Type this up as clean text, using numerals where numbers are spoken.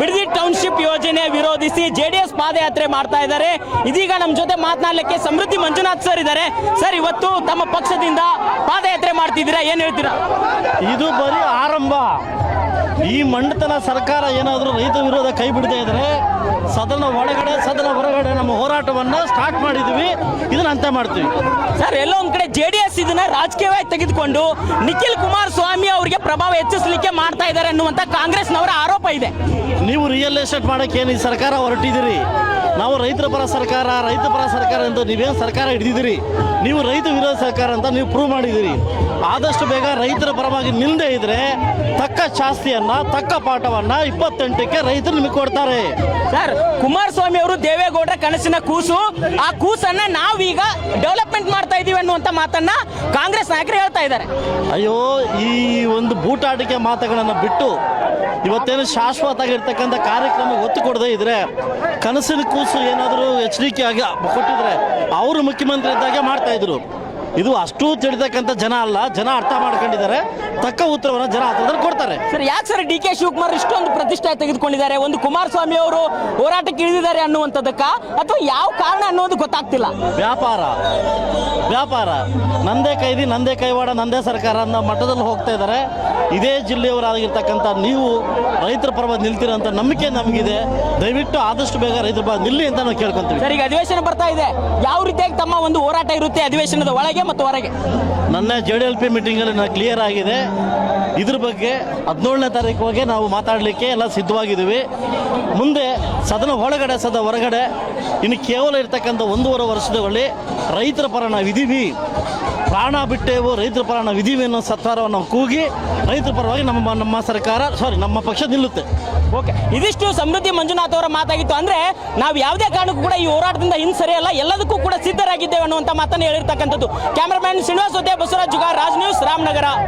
Bidadi township ಯೋಜನೆ ವಿರೋಧಿಸಿ JDS ಪಾದಯಾತ್ರೆ ಮಾಡ್ತಾ ಇದ್ದಾರೆ. ಇದೀಗ ನಮ್ಮ ಜೊತೆ ಮಾತನಾಡಲಿಕ್ಕೆ ಸಮೃದ್ಧಿ ಮಂಜುನಾಥ್ ಸರ್ ಇದ್ದಾರೆ. ಸರ್, ಇವತ್ತು ತಮ್ಮ ಪಕ್ಷದಿಂದ ಪಾದಯಾತ್ರೆ ಮಾಡ್ತಿದ್ದೀರಾ, ಏನ್ ಹೇಳ್ತೀರಾ? ಇದು ಬರೀ ಆರಂಭ. ಈ ಮಂಡತನ ಸರ್ಕಾರ ಏನಾದರೂ ರೈತ ವಿರೋಧ ಕೈ ಬಿಡದೇ ಇದ್ರೆ ಸದನ ಒಳಗಡೆ ಸದನ ಹೊರಗಡೆ ನಮ್ಮ ಹೋರಾಟವನ್ನು ಸ್ಟಾರ್ಟ್ ಮಾಡಿದ್ವಿ. ಇದನ್ನ ಅಂತ್ಯ ಮಾಡ್ತೀವಿ. ಸರ್, ಎಲ್ಲೋ ಒಂದ್ ಕಡೆ ಜೆಡಿಎಸ್ ಇದನ್ನ ರಾಜಕೀಯವಾಗಿ ತೆಗೆದುಕೊಂಡು ನಿಖಿಲ್ ಕುಮಾರಸ್ವಾಮಿ ಅವರಿಗೆ ಪ್ರಭಾವ ಹೆಚ್ಚಿಸಲಿಕ್ಕೆ ಮಾಡ್ತಾ ಇದ್ದಾರೆ ಅನ್ನುವಂತ ಕಾಂಗ್ರೆಸ್ನವರ ಆರೋಪ ಇದೆ. ನೀವು ರಿಯಲ್ ಎಸ್ಟೇಟ್ ಮಾಡಕ್ಕೆ ಏನು ಈ ಸರ್ಕಾರ ಹೊರಟಿದ್ದೀರಿ? ನಾವು ರೈತರ ಪರ ಸರ್ಕಾರ ಅಂತ ನೀವೇನು ಸರ್ಕಾರ ಹಿಡಿದಿದ್ದೀರಿ? ನೀವು ರೈತ ವಿರೋಧ ಸರ್ಕಾರ ಅಂತ ನೀವು ಪ್ರೂವ್ ಮಾಡಿದ್ದೀರಿ. ಆದಷ್ಟು ಬೇಗ ರೈತರ ಪರವಾಗಿ ನಿಲ್ಲದೆ ಇದ್ರೆ ತಕ್ಕ ಶಾಸ್ತಿಯನ್ನ ತಕ್ಕ ಪಾಠವನ್ನ 28ಕ್ಕೆ ರೈತರು ನಿಮಗೆ ಕೊಡ್ತಾರೆ. ಸರ್, ಕುಮಾರಸ್ವಾಮಿ ಅವರು ದೇವೇಗೌಡರ ಕನಸಿನ ಕೂಸು. ಆ ಕೂಸನ್ನ ನಾವೀಗ ಡೆವಲಪ್ಮೆಂಟ್ ಮಾಡ್ತಾ ಇದೀವಿ ಅನ್ನುವಂತ ಮಾತನ್ನ ಕಾಂಗ್ರೆಸ್ ನಾಯಕರು ಹೇಳ್ತಾ ಇದ್ದಾರೆ. ಅಯ್ಯೋ, ಈ ಒಂದು ಬೂಟಾಟಿಕೆ ಮಾತುಗಳನ್ನು ಬಿಟ್ಟು ಇವತ್ತೇನು ಶಾಶ್ವತ ಆಗಿರ್ತಕ್ಕಂಥ ಕಾರ್ಯಕ್ರಮ ಒತ್ತು ಕೊಡದೇ ಇದ್ರೆ ಕನಸಿನ ಕೂಸು ಏನಾದರೂ HDK ಆಗಿ ಕೊಟ್ಟಿದ್ರೆ ಅವರು ಮುಖ್ಯಮಂತ್ರಿ ಇದ್ದಾಗೆ ಮಾಡ್ತಾ ಇದ್ರು. ಇದು ಅಷ್ಟು ತಿಳಿತಕ್ಕಂಥ ಜನ ಅಲ್ಲ. ಜನ ಅರ್ಥ ಮಾಡ್ಕೊಂಡಿದ್ದಾರೆ. ತಕ್ಕ ಉತ್ತರವನ್ನು ಜನ ಹತ್ರದಲ್ಲಿ ಕೊಡ್ತಾರೆ. ಸರ್, ಯಾಕೆ ಸರ್ DK ಶಿವಕುಮಾರ್ ಇಷ್ಟೊಂದು ಪ್ರತಿಷ್ಠೆ ತೆಗೆದುಕೊಂಡಿದ್ದಾರೆ? ಒಂದು ಕುಮಾರಸ್ವಾಮಿ ಅವರು ಹೋರಾಟಕ್ಕೆ ಇಳಿದಿದ್ದಾರೆ ಅನ್ನುವಂಥದ್ದಕ್ಕ, ಅಥವಾ ಯಾವ ಕಾರಣ ಅನ್ನೋದು ಗೊತ್ತಾಗ್ತಿಲ್ಲ. ವ್ಯಾಪಾರ ನಂದೇ ಕೈದಿ, ನಂದೇ ಕೈವಾಡ, ನಂದೇ ಸರ್ಕಾರ ಅನ್ನೋ ಮಟ್ಟದಲ್ಲಿ ಹೋಗ್ತಾ ಇದ್ದಾರೆ. ಇದೇ ಜಿಲ್ಲೆಯವರಾಗಿರ್ತಕ್ಕಂಥ ನೀವು ರೈತರ ಪರವಾಗಿ ನಿಲ್ತೀರ ಅಂತ ನಂಬಿಕೆ ನಮಗಿದೆ. ದಯವಿಟ್ಟು ಆದಷ್ಟು ಬೇಗ ರೈತರ ಪರ ನಿಲ್ಲಿ ಅಂತ ನಾವು ಕೇಳ್ಕೊಂತೀವಿ. ಸರ್, ಈಗ ಅಧಿವೇಶನ ಬರ್ತಾ ಇದೆ. ಯಾವ ರೀತಿಯಾಗಿ ತಮ್ಮ ಒಂದು ಹೋರಾಟ ಇರುತ್ತೆ ಅಧಿವೇಶನದ ಒಳಗೆ ಮತ್ತು ಹೊರಗೆ? ನನ್ನ JDLP ಮೀಟಿಂಗಲ್ಲಿ ನಾನು ಕ್ಲಿಯರ್ ಆಗಿದೆ. ಇದ್ರ ಬಗ್ಗೆ 17ನೇ ತಾರೀಕಿಗೆ ನಾವು ಮಾತಾಡಲಿಕ್ಕೆ ಎಲ್ಲ ಸಿದ್ಧವಾಗಿದ್ದೀವಿ. ಮುಂದೆ ಸದನ ಒಳಗಡೆ ಸದನ ಹೊರಗಡೆ ಇನ್ನು ಕೇವಲ ಇರ್ತಕ್ಕಂಥ 1.5 ವರ್ಷದಲ್ಲಿ ರೈತರ ಪರ ನಾವಿದ್ದೀವಿ, ಪ್ರಾಣ ಬಿಟ್ಟೇವು, ರೈತರ ಪರ ನಾವಿದ್ದೀವಿ ಅನ್ನೋ ಸತ್ಕಾರವನ್ನು ನಾವು ಕೂಗಿ ರೈತರ ಪರವಾಗಿ ನಮ್ಮ ಪಕ್ಷ ನಿಲ್ಲುತ್ತೆ. ಓಕೆ, ಇದಿಷ್ಟು ಸಮೃದ್ಧಿ ಮಂಜುನಾಥ್ ಅವರ ಮಾತಾಗಿತ್ತು. ಅಂದ್ರೆ ನಾವು ಯಾವುದೇ ಕಾರಣಕ್ಕೂ ಕೂಡ ಈ ಹೋರಾಟದಿಂದ ಸರಿಯಲ್ಲ, ಎಲ್ಲದಕ್ಕೂ ಕೂಡ ಸಿದ್ಧರಾಗಿದ್ದೇವೆ ಅನ್ನುವಂಥ ಮಾತನ್ನು ಹೇಳಿರ್ತಕ್ಕಂಥದ್ದು. Cameraman Srinivas, Basavaraj Jugar, Raj news, Ramanagara.